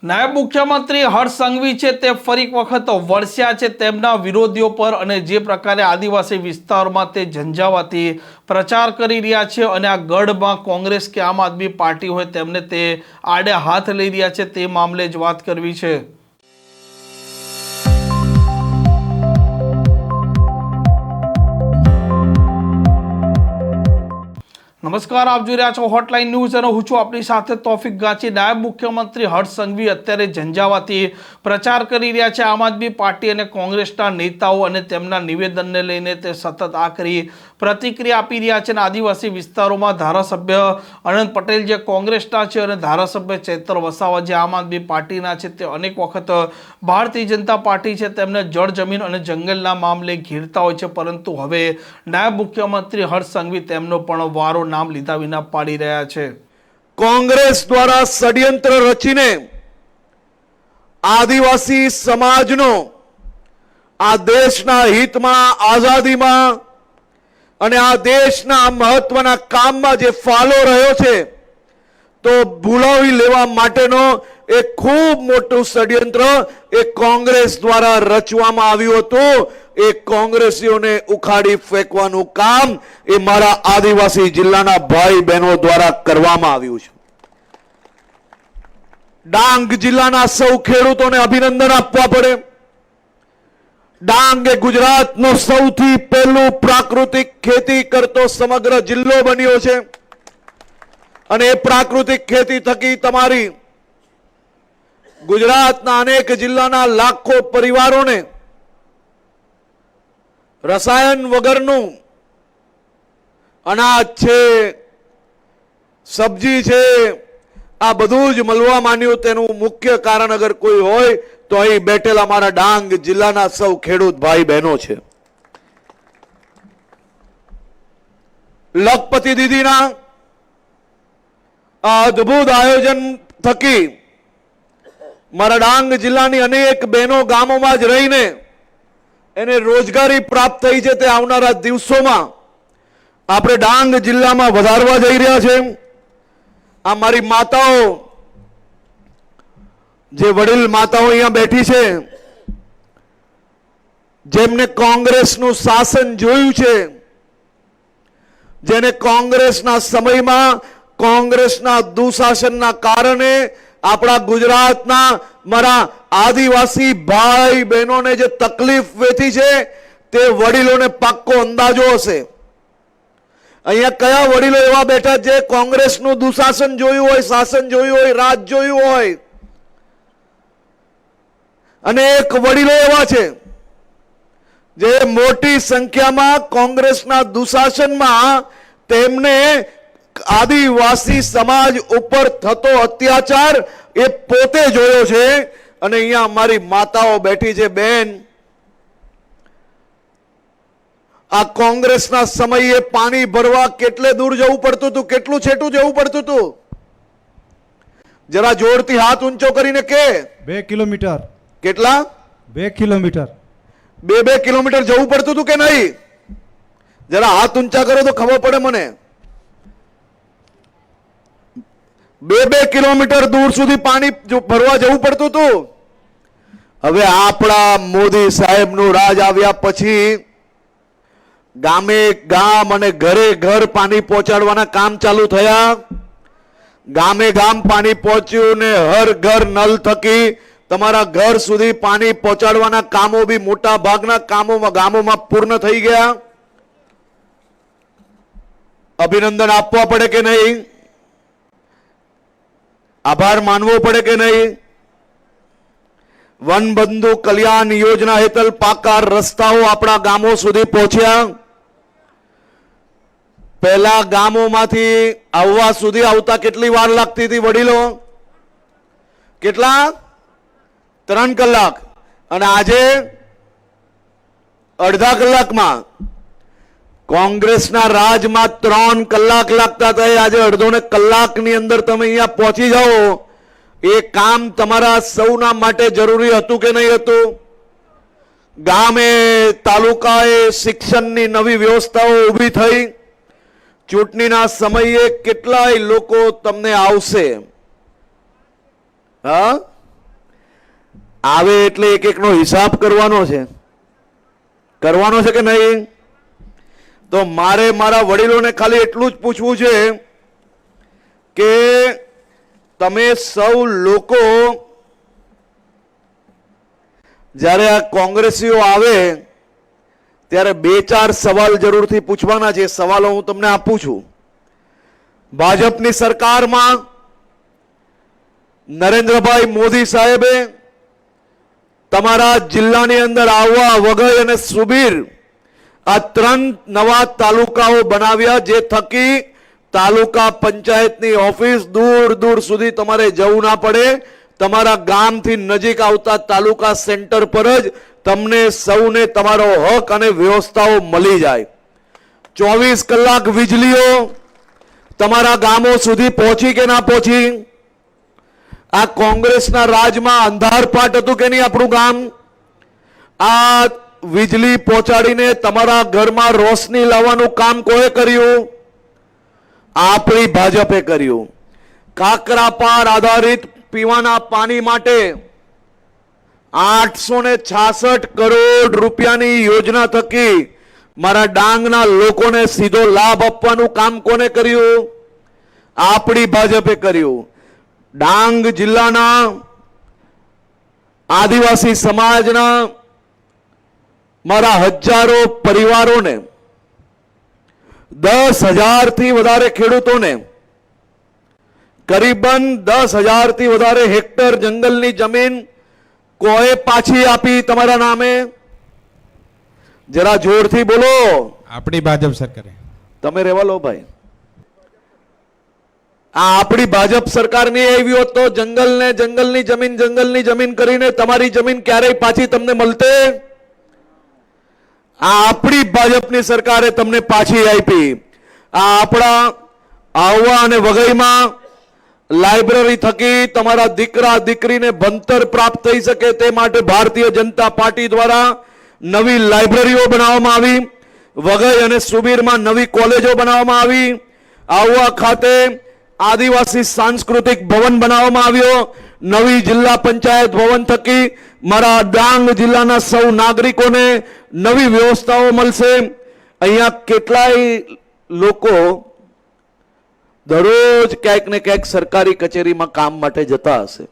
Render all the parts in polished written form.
નાયબ મુખ્યમંત્રી હર્ષ સંઘવી છે તે ફરી એક વખત વરસ્યા છે તેમના વિરોધીઓ પર અને જે પ્રકારે આદિવાસી વિસ્તારોમાં તે ઝંઝાવાતી પ્રચાર કરી રહ્યા છે અને આ ગઢમાં કોંગ્રેસ કે આમ આદમી પાર્ટી હોય તેમને તે આડે હાથ લઈ રહ્યા છે તે મામલે જ વાત કરવી છે। નમસ્કાર, આપ જોઈ રહ્યા છો હોટલાઇન ન્યૂઝ અને હું છું આપની સાથે તોફિક ગાંચી। નાયબ મુખ્યમંત્રી હર્ષ સંઘવી અત્યારે ઝંઝાવાતી પ્રચાર કરી રહ્યા છે આમ આદમી પાર્ટી અને કોંગ્રેસના નેતાઓ અને તેમના નિવેદનને લઈને તે સતત આકરી પ્રતિક્રિયા આપી રહ્યા છે અને આદિવાસી વિસ્તારોમાં ધારાસભ્ય અનંત પટેલ જે કોંગ્રેસના છે અને ધારાસભ્ય ચૈતર વસાવા જે આમ આદમી પાર્ટીના છે તે અનેક વખત ભારતીય જનતા પાર્ટી છે તેમને જળ જમીન અને જંગલના મામલે ઘેરતા હોય છે, પરંતુ હવે નાયબ મુખ્યમંત્રી હર્ષ સંઘવી તેમનો પણ વારો નામ લીધા વિના પાડી રહ્યા છે। કોંગ્રેસ દ્વારા ષડયંત્ર રચીને આદિવાસી સમાજનો આ દેશના હિતમાં, આઝાદીમાં અને આ દેશના મહત્વના કામમાં જે ફાળો રહ્યો છે તો ભૂલાવી લેવા માટેનો એક ખૂબ મોટું ષડયંત્ર એ કોંગ્રેસ દ્વારા રચવામાં આવ્યું હતું। એ કોંગ્રેસીઓને ઉખાડી ફેંકવાનું કામ એ મારા આદિવાસી જિલ્લાના ભાઈ બહેનો દ્વારા કરવામાં આવ્યું છે। ડાંગ જિલ્લાના સૌ ખેડૂતોને અભિનંદન આપવા પડે। ડાંગ એ ગુજરાતનો સૌથી પહેલું પ્રાકૃતિક ખેતી કરતો સમગ્ર જિલ્લો બન્યો છે અને એ પ્રાકૃતિક ખેતી થકી તમારી ગુજરાતના અનેક જિલ્લાના લાખો પરિવારોને રસાયણ વગરનું અનાજ છે, સબ્જી છે, આ બધું જ મળવા માંડ્યું। તેનું મુખ્ય કારણ અગર કોઈ હોય તો અહીં બેઠેલા મારા ડાંગ જિલ્લાના સૌ ખેડૂત ભાઈ બહેનો છે। લખપતિ દીદીના આ અદ્ભુત આયોજન થકી મારા ડાંગ જિલ્લાની અનેક બહેનો ગામોમાં જ રહીને એને રોજગારી પ્રાપ્ત થઈ છે। તે આવનારા દિવસોમાં આપણે ડાંગ જિલ્લામાં વધારવા જઈ રહ્યા છે। આ મારી માતાઓ, જે વડીલ માતાઓ અહીંયા બેઠી છે, જેમને કોંગ્રેસનું શાસન જોયું છે, જેને કોંગ્રેસના સમયમાં કોંગ્રેસના દુશાસનના કારણે આપણા ગુજરાતના મારા આદિવાસી ભાઈ બહેનોને જે તકલીફ વેઠી છે તે વડીલોને પાક્કો અંદાજો હશે। અહીંયા કયા વડીલો એવા બેઠા છે કોંગ્રેસનું દુશાસન જોયું હોય, શાસન જોયું હોય, રાજ જોયું હોય? અનેક વડીલો એવા છે જે મોટી સંખ્યામાં કોંગ્રેસના દુશાસનમાં તેમને આદિવાસી સમાજ ઉપર થતો અત્યાચાર એ પોતે જોયો છે। અને અહીંયા અમારી માતાઓ બેઠી છે। બેન, આ કોંગ્રેસના સમયે પાણી ભરવા કેટલે દૂર જવું પડતું હતું, કેટલું છેટું જવું પડતું હતું? જરા જોરથી હાથ ઊંચો કરીને કે 2 કિલોમીટર। કેટલા? 2 કિલોમીટર। 2 કિલોમીટર જવું પડતું હતું કે નહીં? જરા હાથ ઊંચા કરો તો ખબર પડે મને। 2 કિલોમીટર દૂર સુધી પાણી ભરવા જવું પડતું હતું। હવે આપણા મોદી સાહેબનું રાજ આવ્યા પછી ગામે ગામ અને ઘરે ઘર પાણી પહોંચાડવાના કામ ચાલુ થયા। ગામે ગામ પાણી પહોંચ્યું ને હર ઘર નલ થકી તમારા ઘર સુધી પાણી પહોંચાડવાના કામો બી મોટા ભાગના કામોમાં ગામોમાં પૂર્ણ થઈ ગયા। અભિનંદન આપવા પડે કે નહીં? આભાર માનવો પડે કે નહીં? વનબંધુ કલ્યાણ યોજના હેઠળ પાકા રસ્તાઓ આપણા ગામો સુધી પહોંચ્યા। પહેલા ગામોમાંથી આવવા સુધી આવતા કેટલી વાર લાગતી હતી વડીલો? કેટલા? 3 કલાક। અને આજે અડધા કલાકમાં। કોંગ્રેસના રાજમાં 3 કલાક લાગતા હતા, આજે અડધો ને કલાકની અંદર તમે અહીંયા પહોંચી જાઓ। એ કામ તમારા સૌના માટે જરૂરી હતું કે નહીં હતું? ગામે તાલુકાએ શિક્ષણની નવી વ્યવસ્થાઓ ઊભી થઈ। ચૂંટણીના સમયે કેટલાય લોકો તમને આવશે। હા, આવે એટલે એક એકનો હિસાબ કરવાનો છે કે નહીં? તો મારે મારા વડીલોને ખાલી એટલું જ પૂછવું છે કે તમે સૌ લોકો જ્યારે આ કોંગ્રેસીઓ આવે ત્યારે 2-4 સવાલ જરૂરથી પૂછવાના છે. સવાલો હું તમને આપું છું. ભાજપની સરકારમાં નરેન્દ્રભાઈ મોદી સાહેબે તમારા જિલ્લાની અંદર આવવા, વઘઈ અને સુબીર આ 3 નવા તાલુકાઓ બનાવ્યા, જે થકી તાલુકા પંચાયતની ઓફિસ દૂર દૂર સુધી તમારે જવું ના પડે. તમારા ગામથી નજીક આવતા તાલુકા સેન્ટર પર જ તમને સૌને તમારો હક અને વ્યવસ્થાઓ મળી જાય. 24 કલાક વીજળીઓ તમારા ગામો સુધી પહોંચી કે ના પહોંચી? આ કોંગ્રેસના રાજમાં અંધારપાટ હતું કે નહીં આપણું ગામ? આ વીજળી પહોંચાડીને તમારા ઘરમાં રોશની લાવવાનું કામ કોએ કર્યું? આપણી ભાજપે કર્યું. કાકરાપાર આધારિત પીવાના પાણી માટે 866 કરોડ રૂપિયાની યોજના થકી મારા ડાંગના લોકોને સીધો લાભ આપવાનું કામ કોને કર્યું? આપણી ભાજપે કર્યું. ડાંગ જિલ્લાના આદિવાસી સમાજના મારા હજારો પરિવારોને 10,000 થી વધારે ખેડૂતોને કરીબન 10,000 થી વધારે હેક્ટર જંગલની જમીન કોએ પાછી આપી તમારા નામે? જરા જોરથી બોલો. આપણી ભાજપ સરકારે. તમે રહેવા લો ભાઈ. આ આપણી ભાજપ સરકાર નહીં આવી હોત તો જંગલની જમીન કરીને તમારી જમીન ક્યારેય પાછી તમને મળતે? આ આપણી ભાજપની સરકારે તમને પાછી આપી. આ આપણા આહવા અને વઘઈમાં લાઇબ્રેરી થકી તમારા દીકરા દીકરીને ભણતર પ્રાપ્ત થઈ શકે તે માટે ભારતીય જનતા પાર્ટી દ્વારા નવી લાઇબ્રેરીઓ બનાવવામાં આવી. વઘઈ અને સુબીરમાં નવી કોલેજો બનાવવામાં આવી. આહવા ખાતે આદિવાસી સાંસ્કૃતિક ભવન બનાવવામાં આવ્યો. નવી જિલ્લા પંચાયત ભવન થકી મારા ડાંગ જિલ્લાના સૌ નાગરિકોને નવી વ્યવસ્થાઓ મળશે. અહીંયા કેટલાય લોકો દરરોજ ક્યાંક ને ક્યાંક સરકારી કચેરીમાં કામ માટે જતા હશે.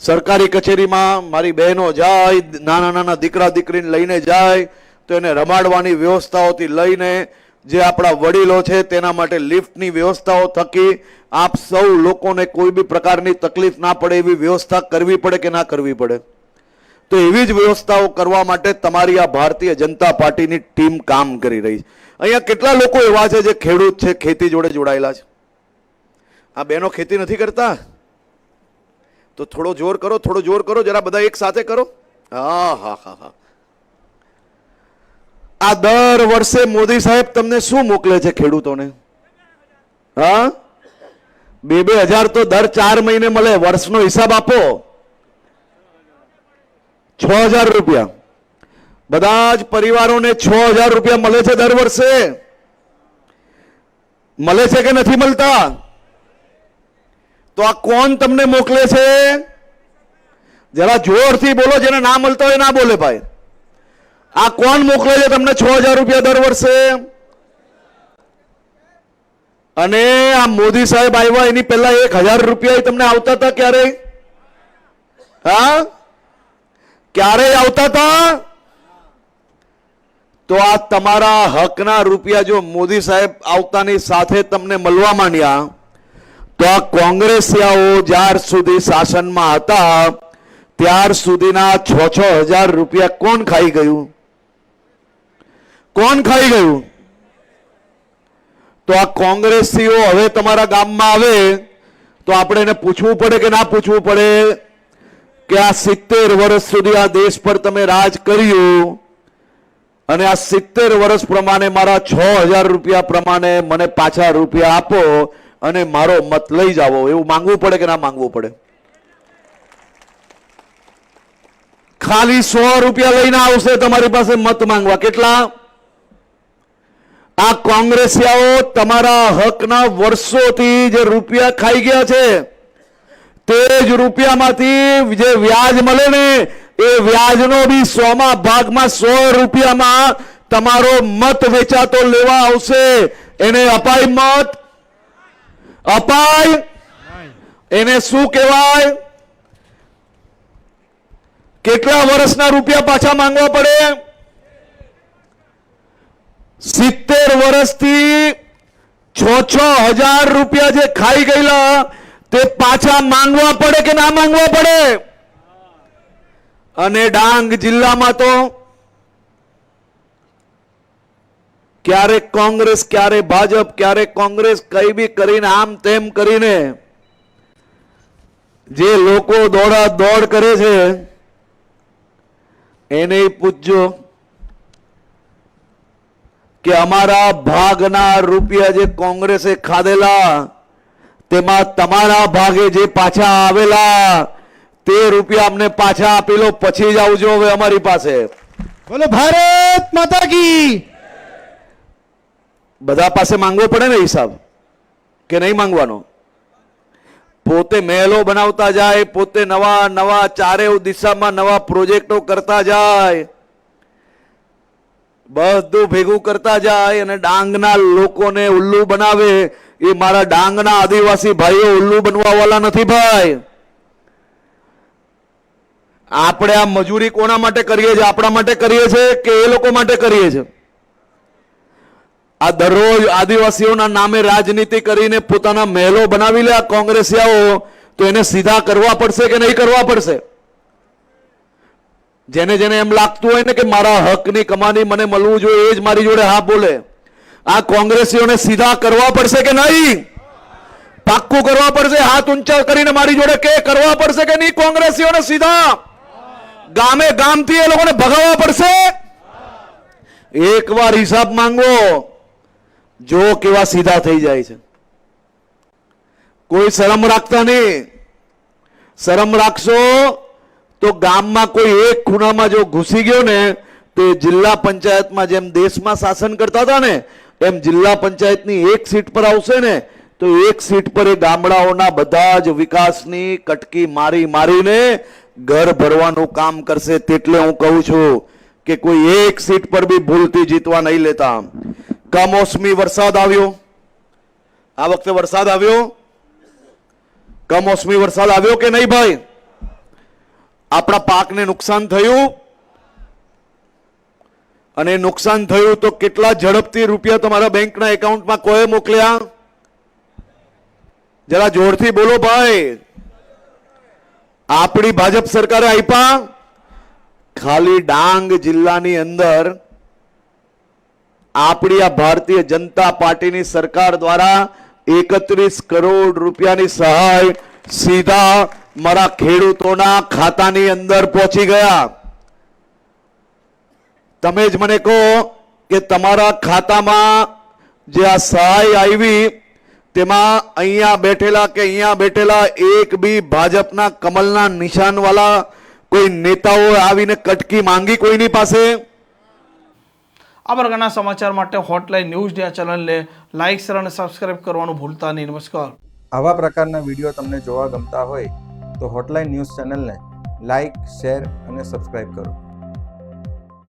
સરકારી કચેરીમાં મારી બહેનો જાય, નાના નાના દીકરા દીકરીને લઈને જાય તો એને રમાડવાની વ્યવસ્થાઓથી લઈને જે આપણા વડીલો છે તેના માટે લિફ્ટની વ્યવસ્થાઓ થકી આપ સૌ લોકોને કોઈ બી પ્રકારની તકલીફ ના પડે એવી વ્યવસ્થા કરવી પડે કે ના કરવી પડે? તો એવી જ વ્યવસ્થાઓ કરવા માટે તમારી આ ભારતીય જનતા પાર્ટીની ટીમ કામ કરી રહી છે. અહીંયા કેટલા લોકો એવા છે જે ખેડૂત છે, ખેતી જોડે જોડાયેલા છે? આ બહેનો ખેતી નથી કરતા? તો થોડો જોર કરો, જરા બધા એક સાથે કરો. હા. આ દર વર્ષે મોદી સાહેબ તમને શું મોકલે છે ખેડૂતોને? હા, 2,000 તો દર 4 મહિને મળે. વર્ષનો હિસાબ આપો. 6,000 રૂપિયા બધા જ પરિવારોને 6,000 રૂપિયા મળે છે દર વર્ષે. મળે છે કે નથી મળતા? તો આ કોણ તમને મોકલે છે? જરા જોરથી બોલો. જેને ના મળતા હોય ના બોલે ભાઈ. આ કોણ મોકલે છે તમને 6,000 રૂપિયા દર વર્ષે? અને આ મોદી સાહેબ આવ્યા એની પહેલા 1,000 રૂપિયા તમને આવતા હતા ક્યારેય? હા, ક્યારેય આવતા હતા? તો આ તમારા હકના રૂપિયા જો મોદી સાહેબ આવતાની સાથે તમને મળવા માંડ્યા તો આ કોંગ્રેસિયાઓ જ્યાર સુધી શાસનમાં હતા ત્યાર સુધીના 6,000 રૂપિયા કોણ ખાઈ ગયું? કોણ ખાઈ ગયું? તો આ કોંગ્રેસીઓ હવે તમારા ગામમાં આવે તો આપણે એને પૂછવું પડે કે ના પૂછવું પડે કે આ 70 વર્ષ સુધી આ દેશ પર તમે રાજ કર્યું અને આ 70 વર્ષ પ્રમાણે મારા 6,000 રૂપિયા પ્રમાણે મને પાછા રૂપિયા આપો અને મારો મત લઈ જાવો, એવું માંગવું પડે કે ના માંગવું પડે? ખાલી 100 રૂપિયા લઈને આવશે તમારી પાસે મત માંગવા. કેટલા? આ કોંગ્રેસિયાઓ તમારા હકના વર્ષોથી જે રૂપિયા ખાઈ ગયા છે તે જ રૂપિયામાંથી જે વ્યાજ મળે ને એ વ્યાજનો બી 100માં ભાગમાં 100 રૂપિયામાં તમારો મત વેચાતો લેવા આવશે. એને અપાય મત? અપાય? એને શું કહેવાય? કેટલા વર્ષના રૂપિયા પાછા માંગવા પડે? 70 વર્ષથી 6,000 રૂપિયા જે ખાઈ ગયેલા તે પાછા માંગવા પડે કે ના માંગવા પડે? અને ડાંગ જિલ્લામાં તો ક્યારેક કોંગ્રેસ, ક્યારે ભાજપ, ક્યારે કોંગ્રેસ, કઈ બી કરીને આમ તેમ કરીને જે લોકો દોડા દોડ કરે છે એને પૂછજો કે અમારા ભાગના રૂપિયા જે કોંગ્રેસે ખાધેલા તેમાં તમારા ભાગે જે પાછા આવેલા તે રૂપિયા અમને પાછા આપી લો, પછી જ આવજો હવે અમારી પાસે. બોલો ભારત માતા કી. બધા પાસે માંગવો પડે ને હિસાબ, કે નહીં માંગવાનો? પોતે મહેલો બનાવતા જાય, પોતે નવા નવા ચારે દિશામાં નવા પ્રોજેક્ટો કરતા જાય, બધું ભેગું કરતા જાય અને ડાંગના લોકોને ઉલ્લુ બનાવે. એ મારા ડાંગના આદિવાસી ભાઈઓ ઉલ્લુ બનવા વાળા નથી ભાઈ. આપણે આ મજૂરી કોના માટે કરીએ છીએ? આપણા માટે કરીએ છીએ કે એ લોકો માટે કરીએ છીએ? આ દરરોજ આદિવાસીઓના નામે રાજનીતિ કરીને પોતાના મહેલો બનાવી લે આ કોંગ્રેસિયાઓ, તો એને સીધા કરવા પડશે કે નહીં કરવા પડશે? જેને જેને એમ લાગતું હોય ને કે મારા હકની કમાની મને મળવું જોઈએ એ જ મારી જોડે હા બોલે. આ કોંગ્રેસીઓને સીધા કરવા પડશે કે નહીં? પાક્કું કરવા પડશે? હાથ ઊંચા કરીને મારી જોડે કે કરવા પડશે કે નહીં? કોંગ્રેસીઓને સીધા ગામે ગામથી એ લોકોને ભગાવવા પડશે. એકવાર હિસાબ માંગો, જો કેવા સીધા થઈ જાય છે. કોઈ શરમ રાખતા નહીં. શરમ રાખશો તો ગામમાં કોઈ એક ખૂણામાં જો ઘૂસી ગયો ને તો જિલ્લા પંચાયતમાં જેમ દેશમાં શાસન કરતા હતા ને એમ જિલ્લા પંચાયતની એક સીટ પર આવશે ને તો એક સીટ પર એ ગામડાઓના બધા જ વિકાસની કટકી મારી મારીને ઘર ભરવાનું કામ કરશે. તેટલે હું કહું છું કે કોઈ એક સીટ પર બી ભૂલથી જીતવા નહીં લેતા. કમોસમી વરસાદ આવ્યો, આ વખતે વરસાદ આવ્યો, કમોસમી વરસાદ આવ્યો કે નહીં ભાઈ? આપણા પાકને નુકસાન થયું, અને નુકસાન થયું તો કેટલા ઝડપથી રૂપિયા તમારા બેંકના એકાઉન્ટમાં કોઈ મોકલ્યા? જરા જોરથી બોલો ભાઈ. આપણી ભાજપ સરકારે આપ્યા? ખાલી ડાંગ જિલ્લાની અંદર આપણી આ ભારતીય જનતા પાર્ટીની સરકાર દ્વારા 31 કરોડ રૂપિયાની સહાય સીધા મારા ખેડૂતોના ખાતાની અંદર પહોંચી ગયા. તમે જ મને કહો કે તમારા ખાતામાં જે આ સહાય આવી તેમાં અહીંયા બેઠેલા કે અહીંયા બેઠેલા એક બી ભાજપના કમલના નિશાન વાળા કોઈ નેતાઓ આવીને કટકી માંગી કોઈની પાસે? આ પ્રકારના સમાચાર માટે હોટલાઇન ન્યૂઝ આ ચેનલને લાઇક, શેર અને સબસ્ક્રાઇબ કરવાનું ભૂલતા નહીં. નમસ્કાર. આવા પ્રકારના વિડીયો તમને જોવા ગમતા હોય તો હોટલાઇન ન્યૂઝ ચેનલને લાઇક, શેર અને સબસ્ક્રાઇબ કરો.